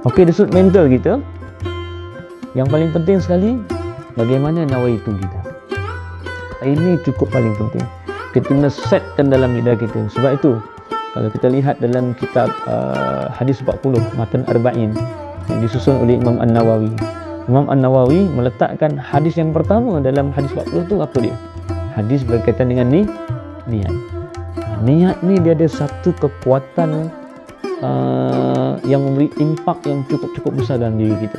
Okey, dari sudut mental kita, yang paling penting sekali, bagaimana nawaitu kita. Ini cukup paling penting. Kita kena setkan dalam lidah kita. Sebab itu, kalau kita lihat dalam kitab hadis 40, Matan Arba'in, yang disusun oleh Imam An-Nawawi. Imam An-Nawawi meletakkan hadis yang pertama dalam hadis 40 tu apa dia? Hadis berkaitan dengan niat. Niat ni dia ada satu kekuatan yang memberi impak yang cukup besar dalam diri kita.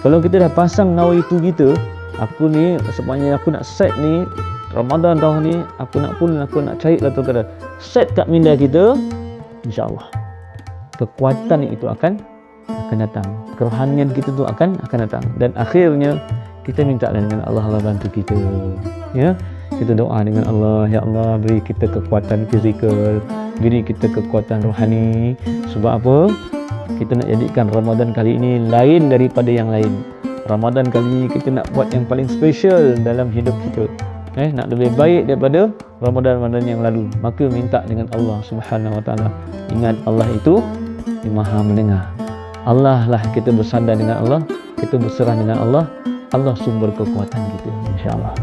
Kalau kita dah pasang nawaitu kita, aku ni sebenarnya aku nak set ni Ramadan tahun ni, aku nak cari Lailatul Qadar. Set kat minda kita, insya-Allah kekuatan itu akan datang. Kerohanian kita tu akan datang, dan akhirnya kita minta dengan Allah bantu kita. Ya, kita doa dengan Allah, ya Allah beri kita kekuatan fizikal, beri kita kekuatan rohani. Sebab apa? Kita nak jadikan Ramadan kali ini lain daripada yang lain. Ramadan kali ini kita nak buat yang paling special dalam hidup kita. Nak lebih baik daripada Ramadan yang lalu. Maka minta dengan Allah Subhanahu Wa Taala. Ingat, Allah itu Maha mendengar. Allah lah, kita bersandar dengan Allah, kita berserah dengan Allah. Allah sumber kekuatan kita, insya-Allah.